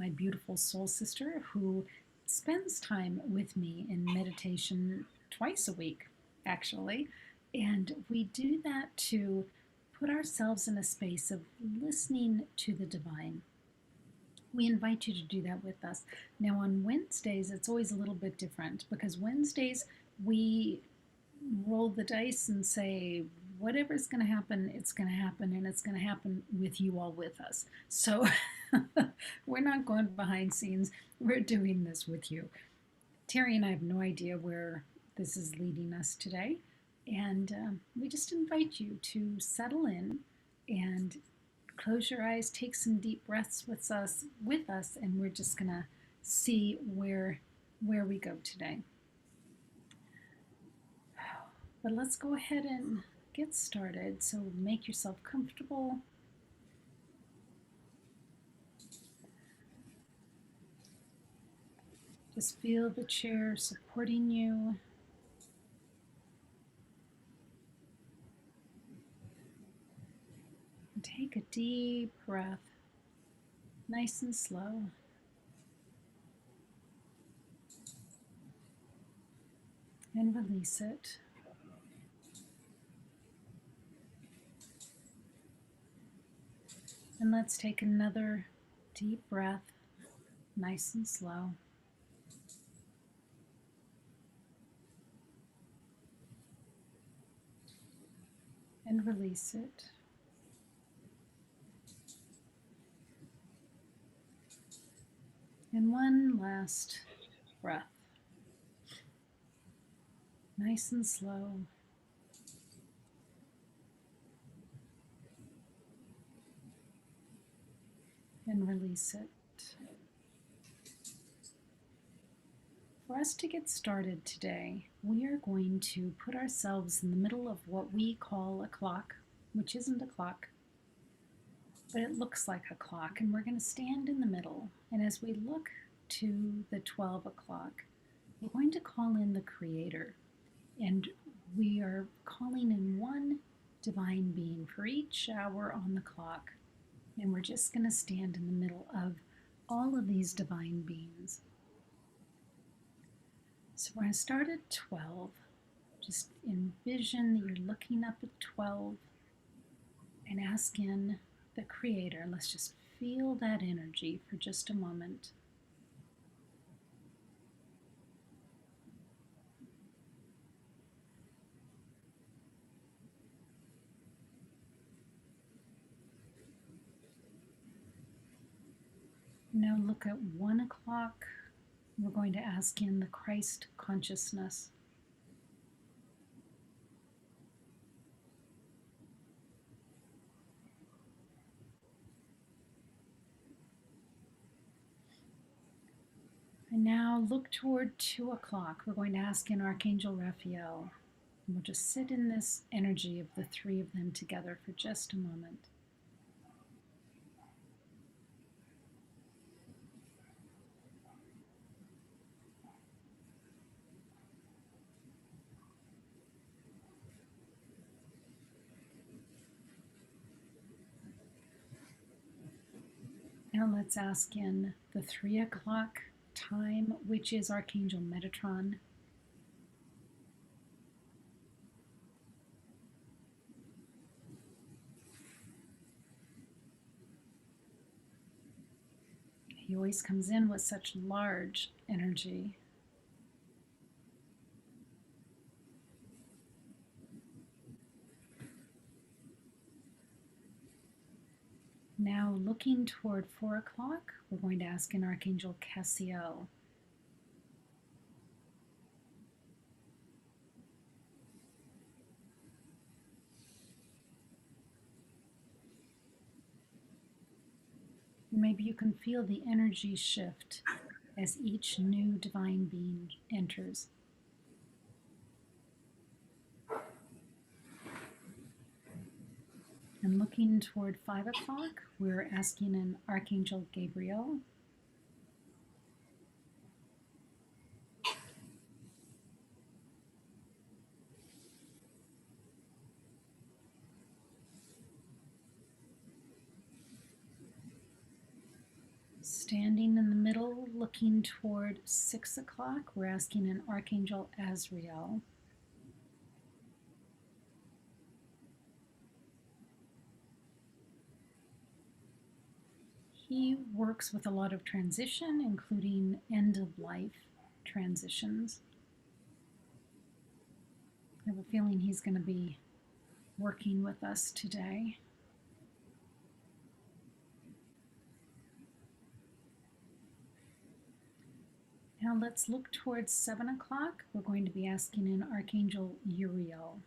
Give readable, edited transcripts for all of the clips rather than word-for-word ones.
my beautiful soul sister who spends time with me in meditation twice a week, actually. And we do that to put ourselves in a space of listening to the divine. We invite you to do that with us. Now, on Wednesdays, it's always a little bit different because Wednesdays we roll the dice and say, whatever's going to happen, it's going to happen, and it's going to happen with you all with us. So we're not going behind scenes, we're doing this with you. Teri and I have no idea where this is leading us today, and we just invite you to settle in and close your eyes, take some deep breaths with us, and we're just going to see where we go today. But let's go ahead and get started. So make yourself comfortable. Just feel the chair supporting you. And take a deep breath, nice and slow. And release it. And let's take another deep breath, nice and slow. And release it. And one last breath, nice and slow. And release it. For us to get started today, we are going to put ourselves in the middle of what we call a clock, which isn't a clock, but it looks like a clock, and we're going to stand in the middle. And as we look to the 12 o'clock, we're going to call in the Creator, and we are calling in one divine being for each hour on the clock. And we're just going to stand in the middle of all of these divine beings. So we're going to start at 12. Just envision that you're looking up at 12 and ask in the Creator. Let's just feel that energy for just a moment. Now look at 1 o'clock. We're going to ask in the Christ consciousness. And now look toward 2 o'clock. We're going to ask in Archangel Raphael. And we'll just sit in this energy of the three of them together for just a moment. Now let's ask in the 3 o'clock time, which is Archangel Metatron. He always comes in with such large energy. Now looking toward 4 o'clock, we're going to ask in Archangel Cassiel. Maybe you can feel the energy shift as each new divine being enters. And looking toward 5 o'clock, we're asking an Archangel Gabriel. Standing in the middle, looking toward 6 o'clock, we're asking an Archangel Azrael. He works with a lot of transition, including end-of-life transitions. I have a feeling he's going to be working with us today. Now let's look towards 7 o'clock. We're going to be asking an Archangel Uriel.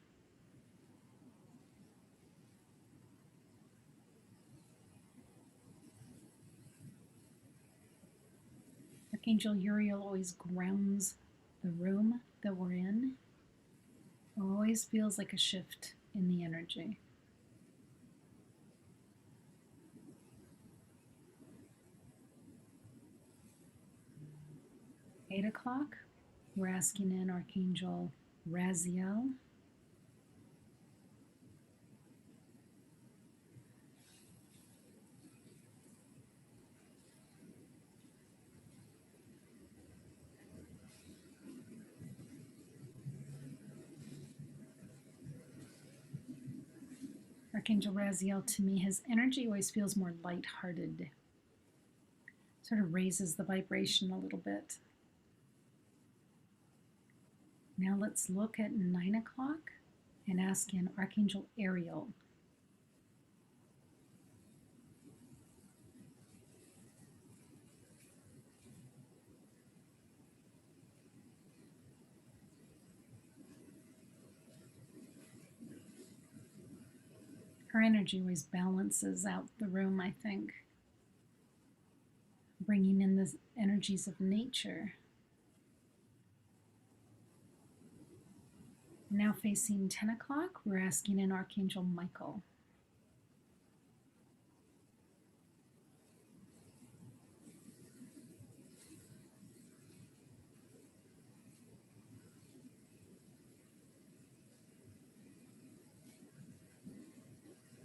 Archangel Uriel always grounds the room that we're in. Always feels like a shift in the energy. Eight o'clock, we're asking in Archangel Raziel. Archangel Raziel, to me, his energy always feels more lighthearted. Sort of raises the vibration a little bit. Now let's look at 9 o'clock and ask in Archangel Ariel. Her energy always balances out the room, I think, bringing in the energies of nature. Now facing 10 o'clock, we're asking in Archangel Michael.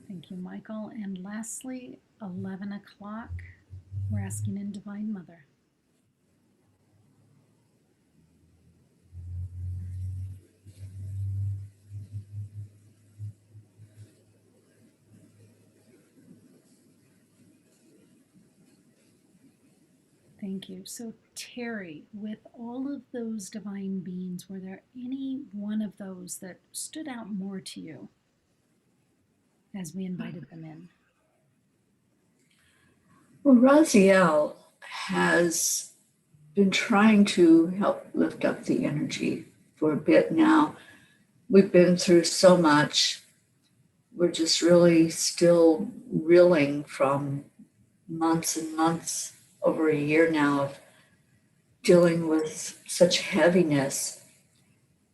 Thank you, Michael. And lastly, 11 o'clock, we're asking in Divine Mother. Thank you. So, Teri, with all of those divine beings, were there any one of those that stood out more to you as we invited them in? Well, Raziel has been trying to help lift up the energy for a bit now. We've been through so much. We're just really still reeling from months and months, over a year now, of dealing with such heaviness.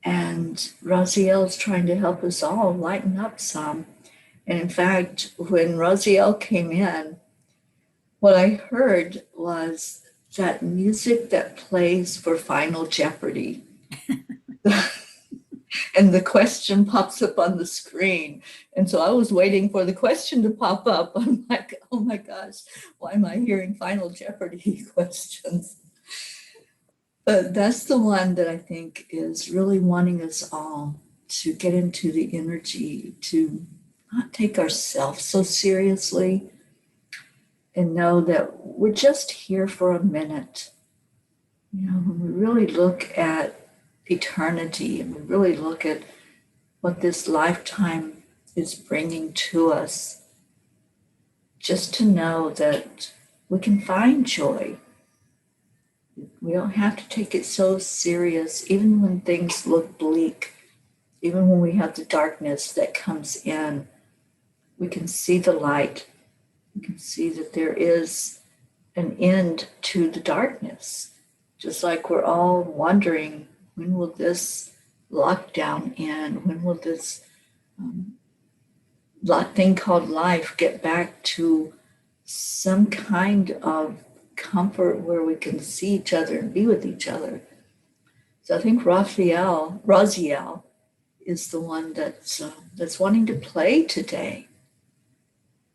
And Raziel is trying to help us all lighten up some. And in fact, when Raziel came in, what I heard was that music that plays for Final Jeopardy. And the question pops up on the screen. And so I was waiting for the question to pop up. I'm like, oh my gosh, why am I hearing Final Jeopardy questions? But that's the one that I think is really wanting us all to get into the energy, to not take ourselves so seriously, and know that we're just here for a minute. You know, when we really look at eternity and we really look at what this lifetime is bringing to us, just to know that we can find joy. We don't have to take it so serious, even when things look bleak, even when we have the darkness that comes in, we can see the light. We can see that there is an end to the darkness. Just like we're all wondering, when will this lockdown end? When will this thing called life get back to some kind of comfort where we can see each other and be with each other? So I think Raziel is the one that's wanting to play today.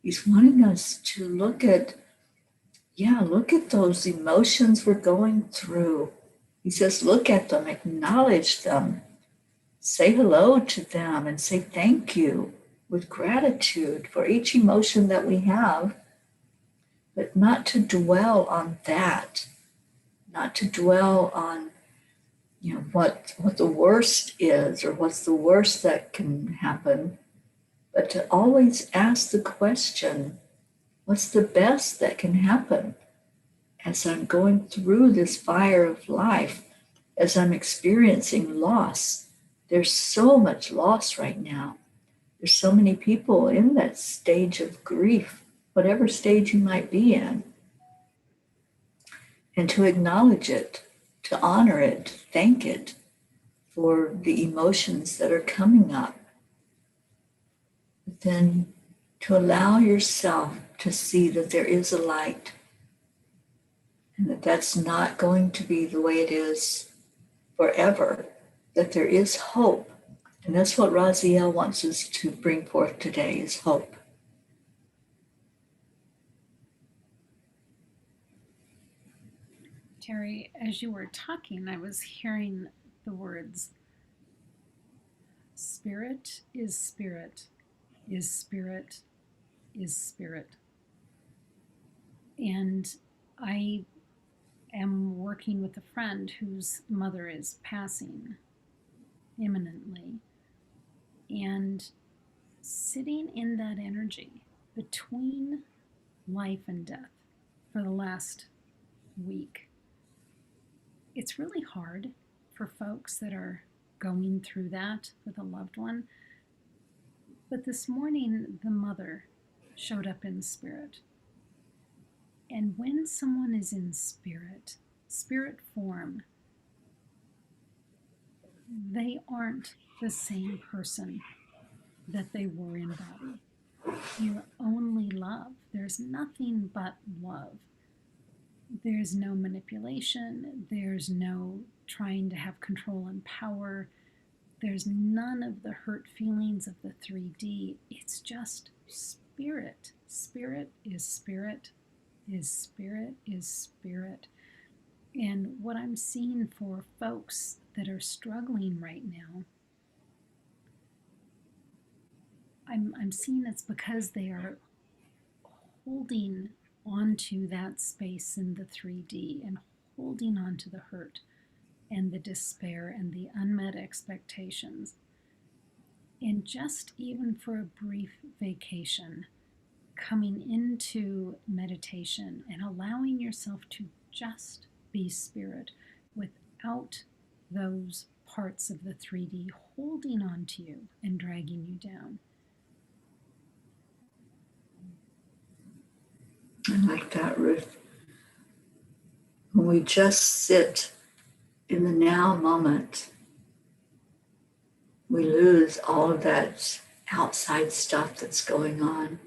He's wanting us to look at yeah, look at those emotions we're going through. He says, look at them, acknowledge them, say hello to them, and say thank you with gratitude for each emotion that we have, but not to dwell on that, not to dwell on what the worst is or what's the worst that can happen, but to always ask the question, what's the best that can happen as I'm going through this fire of life, as I'm experiencing loss? There's so much loss right now. There's so many people in that stage of grief, whatever stage you might be in, and to acknowledge it, to honor it, to thank it for the emotions that are coming up. But then to allow yourself to see that there is a light and that that's not going to be the way it is forever, that there is hope. And that's what Raziel wants us to bring forth today is hope. Teri, as you were talking, I was hearing the words spirit is spirit, is spirit, is spirit. And I am working with a friend whose mother is passing imminently. And sitting in that energy between life and death for the last week, it's really hard for folks that are going through that with a loved one. But this morning, the mother showed up in spirit. And when someone is in spirit, spirit form, they aren't the same person that they were in body. You're only love. There's nothing but love. There's no manipulation. There's no trying to have control and power. There's none of the hurt feelings of the 3D. It's just spirit. Spirit is spirit is spirit is spirit. And what I'm seeing for folks that are struggling right now, I'm seeing it's because they are holding onto that space in the 3D and holding onto the hurt and the despair and the unmet expectations. And just even for a brief vacation, coming into meditation and allowing yourself to just be spirit without those parts of the 3D holding on to you and dragging you down. I like that, Ruth. When we just sit in the now moment, we lose all of that outside stuff that's going on.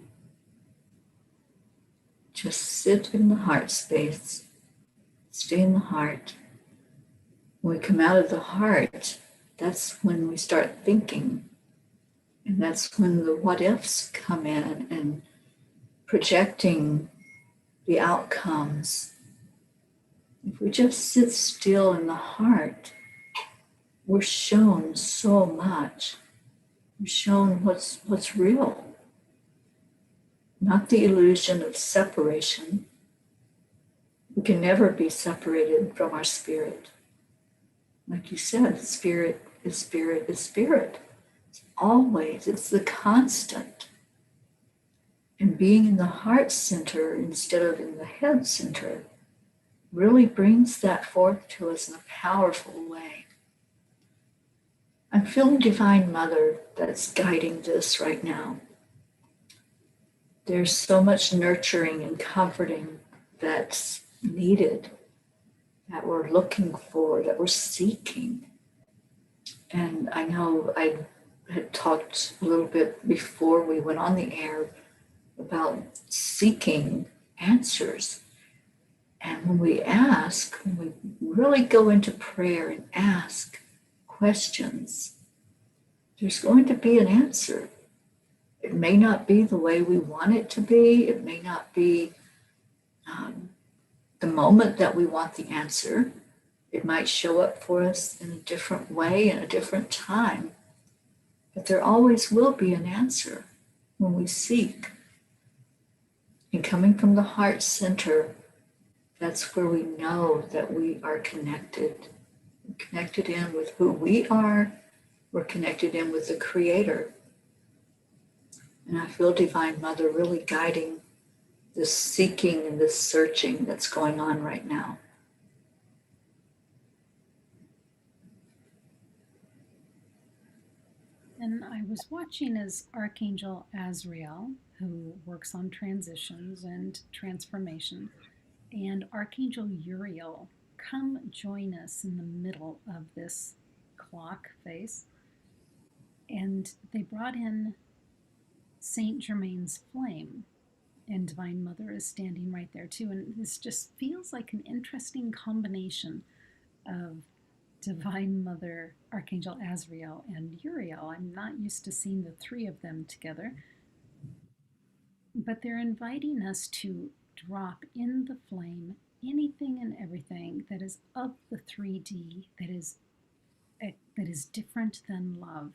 Just sit in the heart space, stay in the heart. When we come out of the heart, that's when we start thinking. And that's when the what ifs come in and projecting the outcomes. If we just sit still in the heart, we're shown so much. We're shown what's real, not the illusion of separation. We can never be separated from our spirit. Like you said, spirit is spirit is spirit. It's always, it's the constant. And being in the heart center instead of in the head center really brings that forth to us in a powerful way. I'm feeling Divine Mother that's guiding this right now. There's so much nurturing and comforting that's needed, that we're looking for, that we're seeking. And I know I had talked a little bit before we went on the air about seeking answers. And when we ask, when we really go into prayer and ask questions, there's going to be an answer. It may not be the way we want it to be. It may not be the moment that we want the answer. It might show up for us in a different way, in a different time, but there always will be an answer when we seek. And coming from the heart center, that's where we know that we are connected. We're connected in with who we are. We're connected in with the Creator. And I feel Divine Mother really guiding this seeking and this searching that's going on right now. And I was watching as Archangel Azrael, who works on transitions and transformation, and Archangel Uriel come join us in the middle of this clock face. And they brought in Saint Germain's flame, and Divine Mother is standing right there too. And this just feels like an interesting combination of Divine Mother, Archangel Azrael, and Uriel. I'm not used to seeing the three of them together, but they're inviting us to drop in the flame anything and everything that is of the 3D, that is different than love.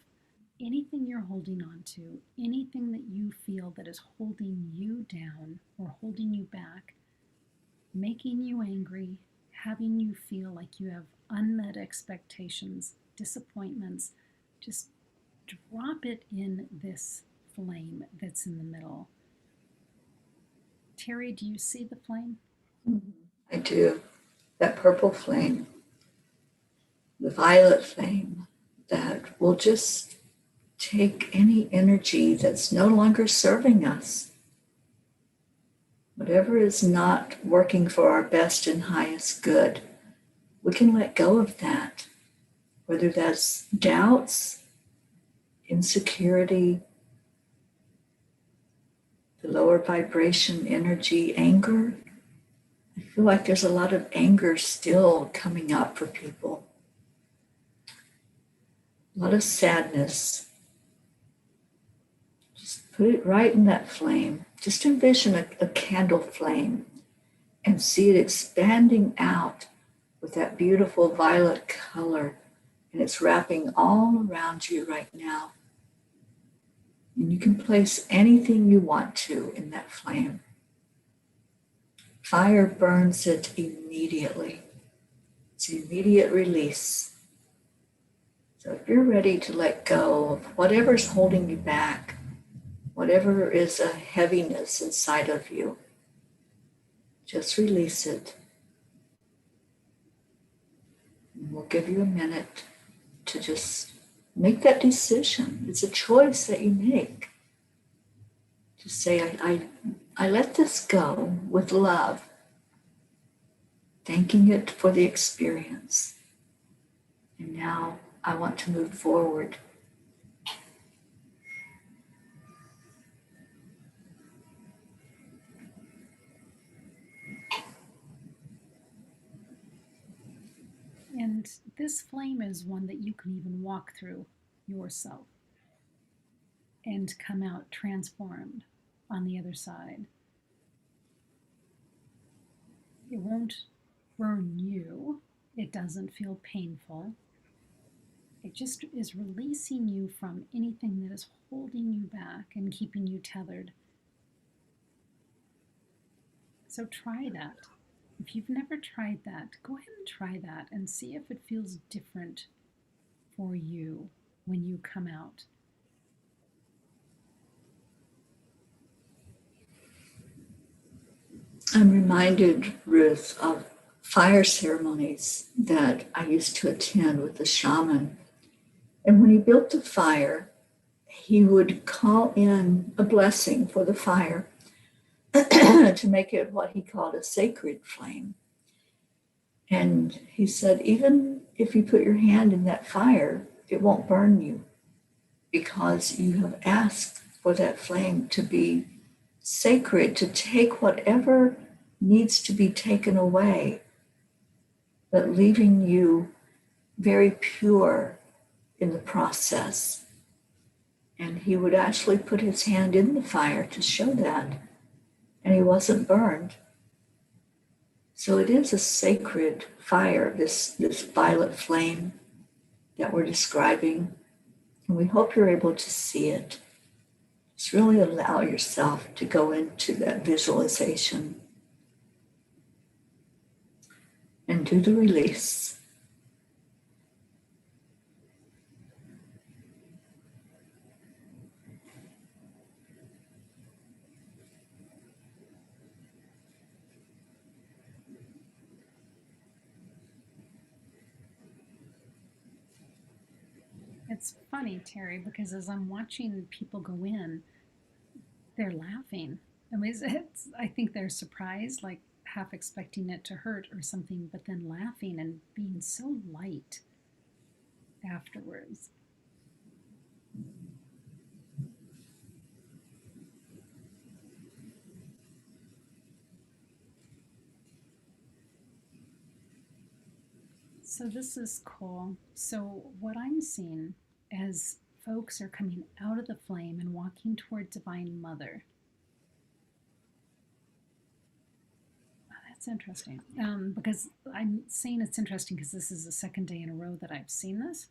Anything you're holding on to, anything that you feel that is holding you down or holding you back, making you angry, having you feel like you have unmet expectations, disappointments, just drop it in this flame that's in the middle. Teri, do you see the flame? I do. That purple flame, the violet flame that will just take any energy that's no longer serving us. Whatever is not working for our best and highest good, we can let go of that. Whether that's doubts, insecurity, the lower vibration energy, anger. I feel like there's a lot of anger still coming up for people. A lot of sadness. Just put it right in that flame. Just envision a candle flame and see it expanding out with that beautiful violet color. And it's wrapping all around you right now. And you can place anything you want to in that flame. Fire burns it immediately. It's an immediate release. So if you're ready to let go of whatever's holding you back, whatever is a heaviness inside of you, just release it. And we'll give you a minute to just make that decision. It's a choice that you make. To say, I let this go with love, thanking it for the experience. And now I want to move forward. And this flame is one that you can even walk through yourself and come out transformed on the other side. It won't burn you. It doesn't feel painful. It just is releasing you from anything that is holding you back and keeping you tethered. So try that. If you've never tried that, go ahead and try that and see if it feels different for you when you come out. I'm reminded, Ruth, of fire ceremonies that I used to attend with the shaman. And when he built the fire, he would call in a blessing for the fire to make it what he called a sacred flame. And he said, even if you put your hand in that fire, it won't burn you because you have asked for that flame to be sacred, to take whatever needs to be taken away, but leaving you very pure in the process. And he would actually put his hand in the fire to show that, and he wasn't burned. So it is a sacred fire, this violet flame that we're describing. And we hope you're able to see it. Just really allow yourself to go into that visualization and do the release. It's funny, Teri, because as I'm watching people go in, they're laughing. I mean, I think they're surprised, like half expecting it to hurt or something, but then laughing and being so light afterwards. So this is cool. So what I'm seeing as folks are coming out of the flame and walking toward Divine Mother. Oh, that's interesting. Because I'm saying it's interesting because this is the second day in a row that I've seen this.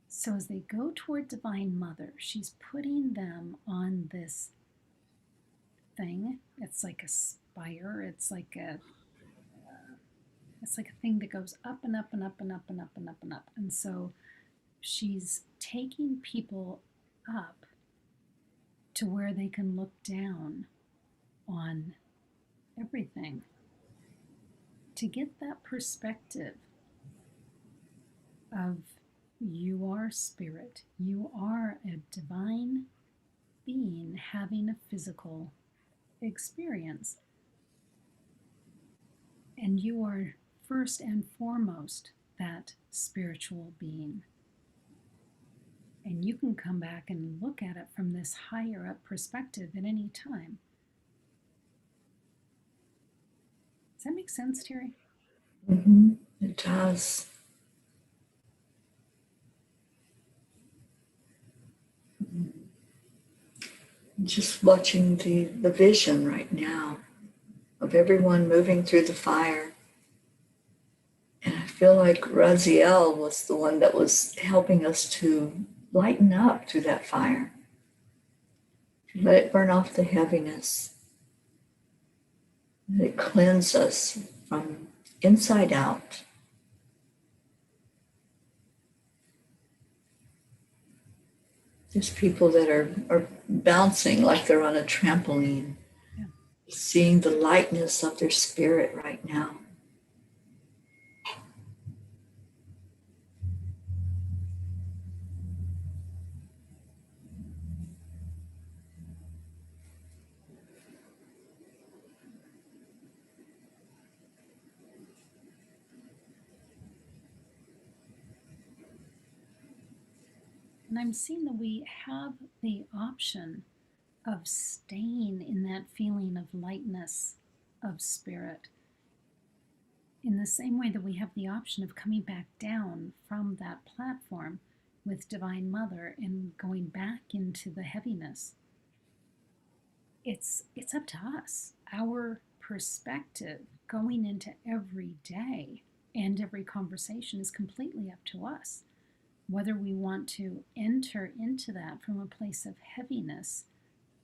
So as they go toward Divine Mother, she's putting them on this thing. It's like a spire. It's like a thing that goes up and up and up and up and up and up and up. And so she's taking people up to where they can look down on everything to get that perspective of you are spirit, you are a divine being having a physical experience, and you are first and foremost that spiritual being. And you can come back and look at it from this higher up perspective at any time. Does that make sense, Teri? Mm-hmm. It does. Just watching the vision right now of everyone moving through the fire. And I feel like Raziel was the one that was helping us to lighten up through that fire, to let it burn off the heaviness, let it cleanse us from inside out. There's people that are bouncing like they're on a trampoline, Yeah. seeing the lightness of their spirit right now. And I'm seeing that we have the option of staying in that feeling of lightness of spirit in the same way that we have the option of coming back down from that platform with Divine Mother and going back into the heaviness. It's up to us. Our perspective going into every day and every conversation is completely up to us. Whether we want to enter into that from a place of heaviness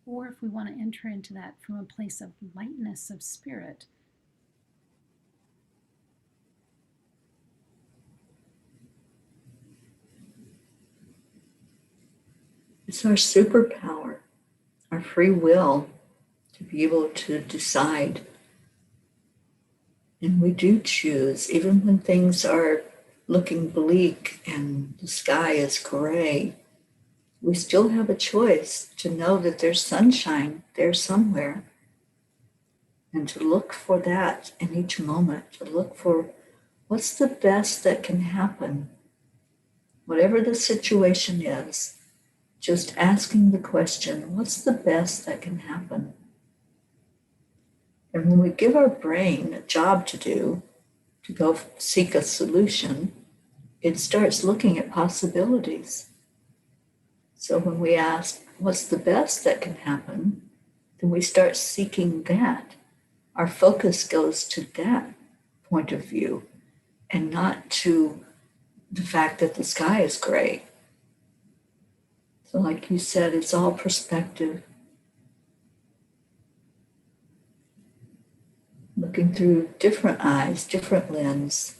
or if we want to enter into that from a place of lightness of spirit. It's our superpower, our free will to be able to decide. And we do choose, even when things are looking bleak and the sky is gray, we still have a choice to know that there's sunshine there somewhere and to look for that in each moment, to look for what's the best that can happen. Whatever the situation is, just asking the question, what's the best that can happen? And when we give our brain a job to do, to go seek a solution, it starts looking at possibilities. So when we ask, what's the best that can happen? Then we start seeking that. our focus goes to that point of view and not to the fact that the sky is gray. So like you said, it's all perspective. Looking through different eyes, different lens.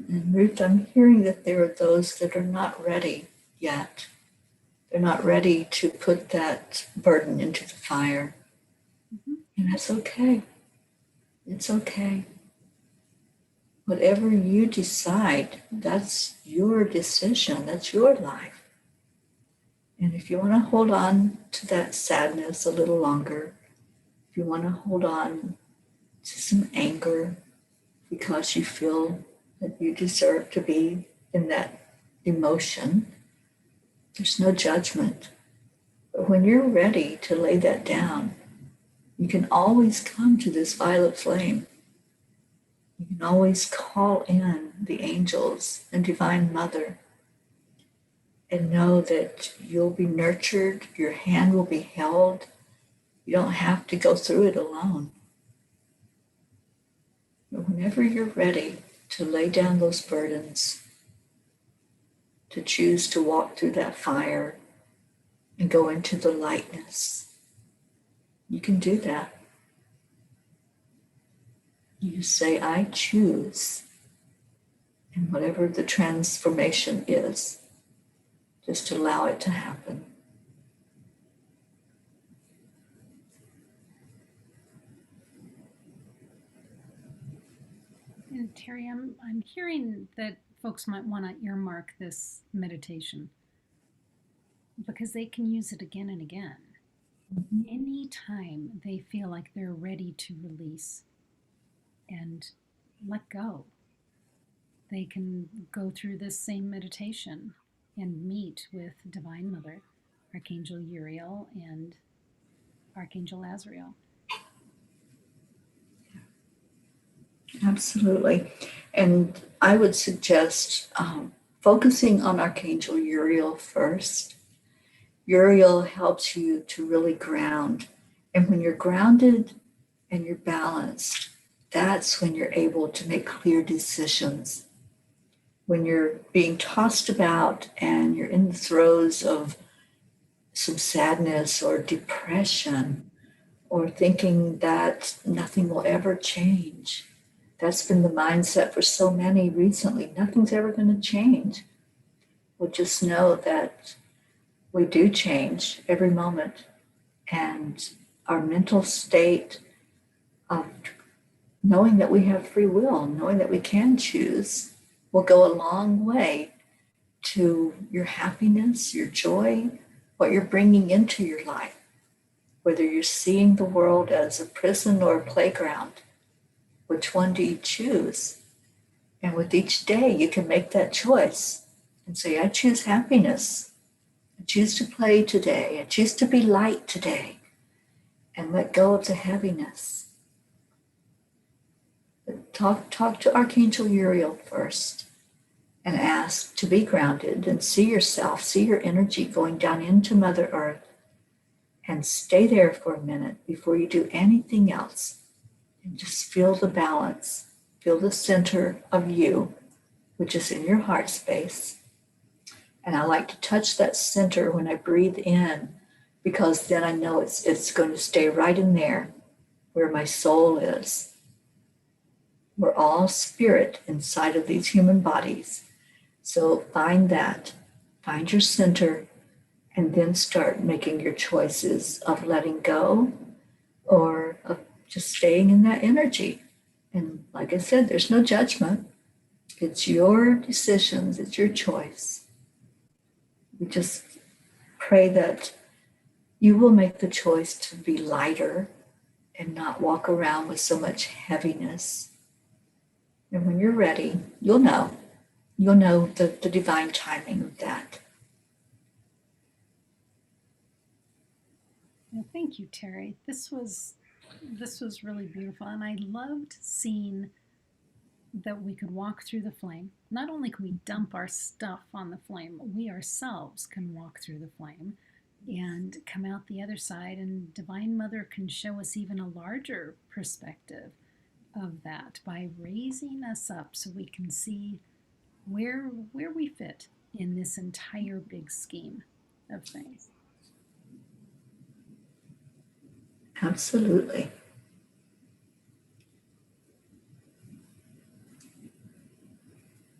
And Ruth, I'm hearing that there are those that are not ready yet. They're not ready to put that burden into the fire. Mm-hmm. And that's okay. It's okay. Whatever you decide, that's your decision. That's your life. And if you want to hold on to that sadness a little longer, if you want to hold on to some anger because you feel that you deserve to be in that emotion, there's no judgment. But when you're ready to lay that down, you can always come to this violet flame. You can always call in the angels and Divine Mother and know that you'll be nurtured, your hand will be held. You don't have to go through it alone. But whenever you're ready to lay down those burdens, to choose to walk through that fire and go into the lightness, you can do that. You say, I choose, and whatever the transformation is, just allow it to happen. And Teri, I'm hearing that folks might want to earmark this meditation because they can use it again and again. Mm-hmm. Anytime they feel like they're ready to release and let go, they can go through this same meditation and meet with Divine Mother, Archangel Uriel, and Archangel Azrael. Absolutely. And I would suggest focusing on Archangel Uriel first. Uriel helps you to really ground. And when you're grounded and you're balanced, that's when you're able to make clear decisions. When you're being tossed about and you're in the throes of some sadness or depression or thinking that nothing will ever change, that's been the mindset for so many recently. Nothing's ever going to change. Well, just know that we do change every moment. And our mental state of knowing that we have free will, knowing that we can choose, will go a long way to your happiness, your joy, what you're bringing into your life. Whether you're seeing the world as a prison or a playground, which one do you choose? And with each day, you can make that choice and say, I choose happiness. I choose to play today. I choose to be light today. And let go of the heaviness. But talk to Archangel Uriel first and ask to be grounded and see yourself, see your energy going down into Mother Earth, and stay there for a minute before you do anything else. And just feel the balance. Feel the center of you, which is in your heart space. And I like to touch that center when I breathe in, because then I know it's going to stay right in there where my soul is. We're all spirit inside of these human bodies. So find that, find your center, and then start making your choices of letting go or of just staying in that energy. And like I said, there's no judgment. It's your decisions, it's your choice. We just pray that you will make the choice to be lighter and not walk around with so much heaviness. And when you're ready, you'll know. You'll know the divine timing of that. Well, thank you, Teri. This was really beautiful, and I loved seeing that we could walk through the flame. Not only can we dump our stuff on the flame, we ourselves can walk through the flame and come out the other side, and Divine Mother can show us even a larger perspective of that by raising us up so we can see where we fit in this entire big scheme of things. Absolutely.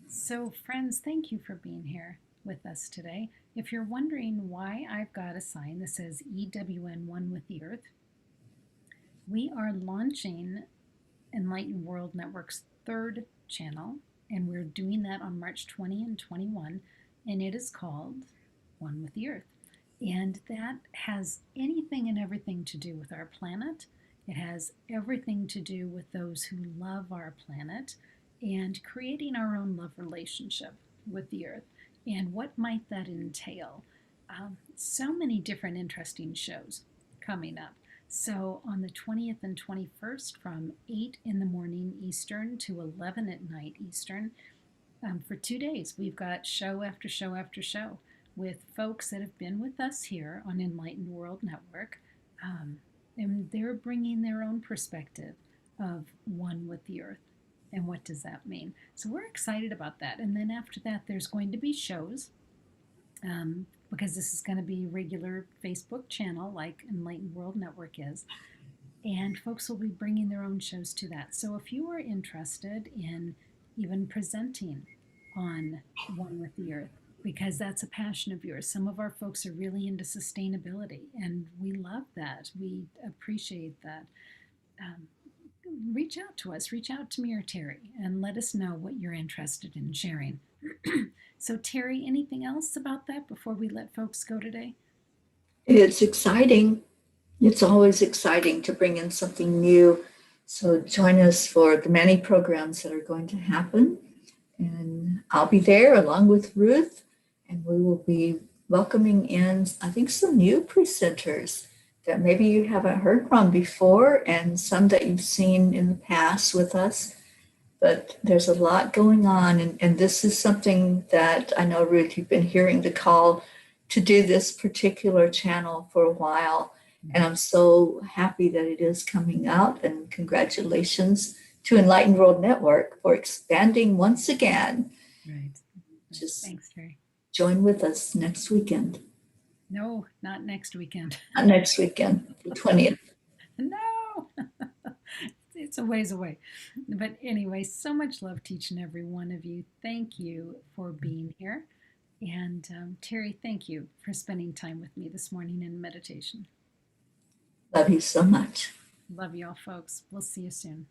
So, friends, thank you for being here with us today. If you're wondering why I've got a sign that says EWN One with the Earth, we are launching Enlightened World Network's third channel, and we're doing that on March 20 and 21, and it is called One with the Earth. And that has anything and everything to do with our planet. It has everything to do with those who love our planet and creating our own love relationship with the Earth. And what might that entail? So many different interesting shows coming up. So on the 20th and 21st from 8 in the morning Eastern to 11 at night Eastern, for 2 days, we've got show after show after show with folks that have been with us here on Enlightened World Network. And they're bringing their own perspective of one with the earth. And what does that mean? So we're excited about that. And then after that, there's going to be shows because this is going to be regular Facebook channel like Enlightened World Network is. And folks will be bringing their own shows to that. So if you are interested in even presenting on One with the Earth, because that's a passion of yours. Some of our folks are really into sustainability, and we love that. We appreciate that. Um, Reach out to us, reach out to me or Teri, and let us know what you're interested in sharing. So, Teri, anything else about that before we let folks go today? It's exciting. It's always exciting to bring in something new. So join us for the many programs that are going to happen. And I'll be there along with Ruth, and we will be welcoming in, I think, some new presenters that maybe you haven't heard from before and some that you've seen in the past with us. But there's a lot going on, and this is something that I know, Ruth, you've been hearing the call to do this particular channel for a while. And I'm so happy that it is coming out, and congratulations to Enlightened World Network for expanding once again. Right. Just Thanks, Teri. join with us next weekend. No, not next weekend. Not next weekend, the 20th. No, it's a ways away. But anyway, so much love to each and every one of you. Thank you for being here. And Teri, thank you for spending time with me this morning in meditation. Love you so much. Love you all, folks. We'll see you soon.